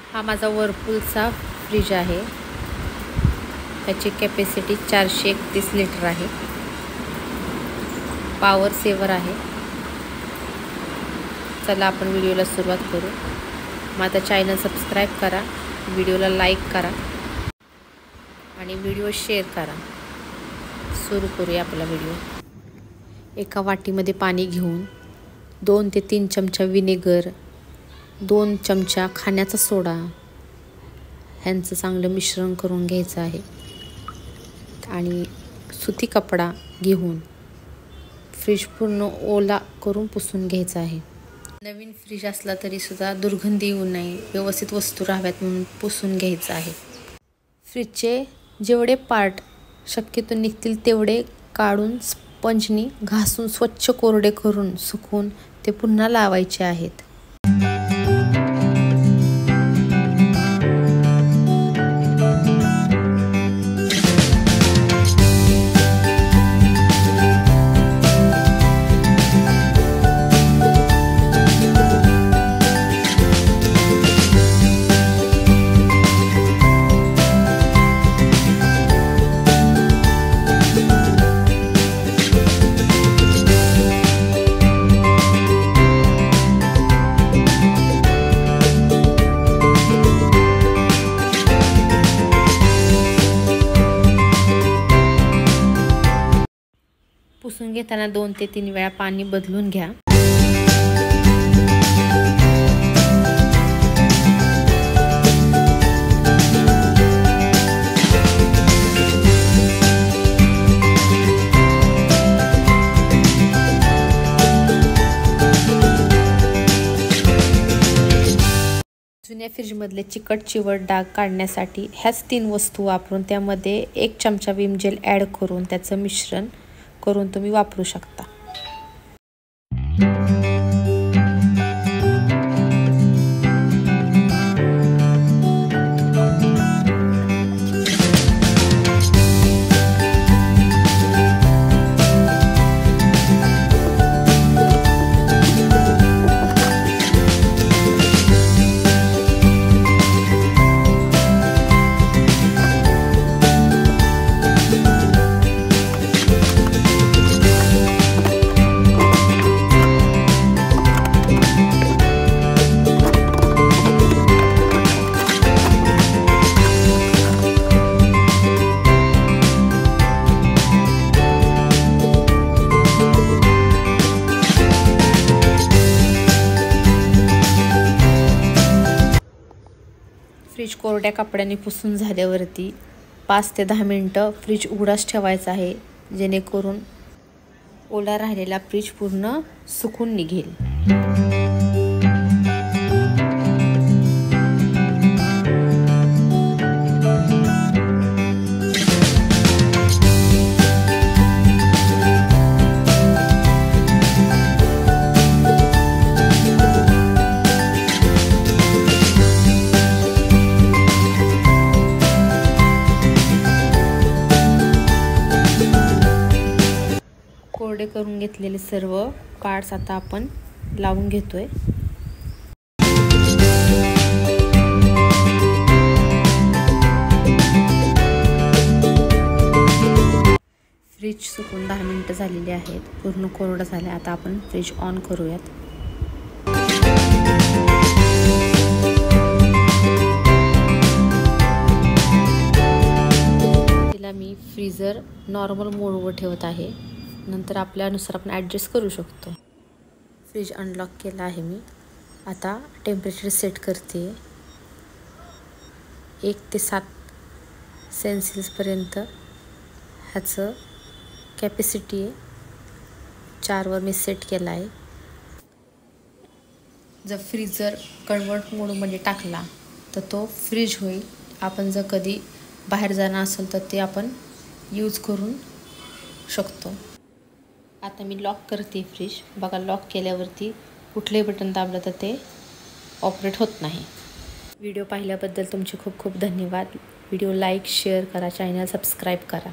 हा माझा व्हर्लपूलचा फ्रीज आहे। त्याची कॅपॅसिटी 431 लिटर आहे। पॉवर सेवर आहे। चला आपण व्हिडिओला सुरुवात करू। माझा चॅनल सबस्क्राइब करा, व्हिडिओला लाईक करा आणि व्हिडिओ शेअर करा। सुरू करूया आपला व्हिडिओ। एका वाटीमध्ये पाणी घेऊन 2 ते 3 चमचा विनेगर, 2 चमचा खाण्याचा सोडा ह्यांचं चांगलं मिश्रण करून घ्यायचं आहे आणि सुती कपडा घेऊन फ्रीज पूर्ण ओला करून पुसून घ्यायचा आहे। नवीन फ्रीज असला तरी सुद्धा दुर्गंधी येऊ नये, व्यवस्थित वस्तू राहाव्यात म्हणून पुसून घ्यायचं आहे। फ्रीजचे जेवढे पार्ट शक्यतो निघतील तेवढे काढून स्पंजनी घासून स्वच्छ कोरडे करून सुकवून ते पुन्हा लावायचे आहेत। पुसून घेताना 2 ते 3 वेळा पाणी बदलून घ्या। जुन्या फ्रीजमधले चिकट चिवट डाग काढण्यासाठी ह्याच 3 वस्तू वापरून त्यामध्ये 1 चमचा विम जेल ॲड करून त्याचं मिश्रण करून तुम्ही वापरू शकता। फ्रीज कोरड्या कपड्याने पुसून झाल्यावरती 5 ते 10 मिनिटं फ्रीज उघडाच ठेवायचा आहे, जेणेकरून ओला राहिलेला फ्रीज पूर्ण सुकून निघेल। कोरडे करून घेतलेले सर्व पार्ट्स आता आपण लावून घेतोय। फ्रीज सुकून 10 मिनिटं झालेली आहेत, पूर्ण कोरडं झालं। आता आपण फ्रीज ऑन करूयात। तिला मी फ्रीजर नॉर्मल मोडवर ठेवत आहे, नंतर आपल्यानुसार आपण ॲडजस्ट करू शकतो। फ्रीज अनलॉक केला आहे मी। आता टेम्परेचर सेट करते 1 ते 7 सेल्सिअसपर्यंत। ह्याचं कॅपॅसिटी आहे 4 वर मी सेट केला आहे। जर फ्रीजर कन्वर्ट मोडमध्ये टाकला तर तो फ्रीज होईल। आपण जर कधी बाहेर जाणं असेल तर ते आपण यूज करून शकतो। आता मी लॉक करते फ्रीज। बघा, लॉक केल्यावरती कुठलेही बटन दाबलं तर ते ऑपरेट होत नाही। व्हिडिओ पाहिल्याबद्दल तुमचे खूप खूप धन्यवाद। व्हिडिओ लाईक शेअर करा, चॅनल सबस्क्राईब करा.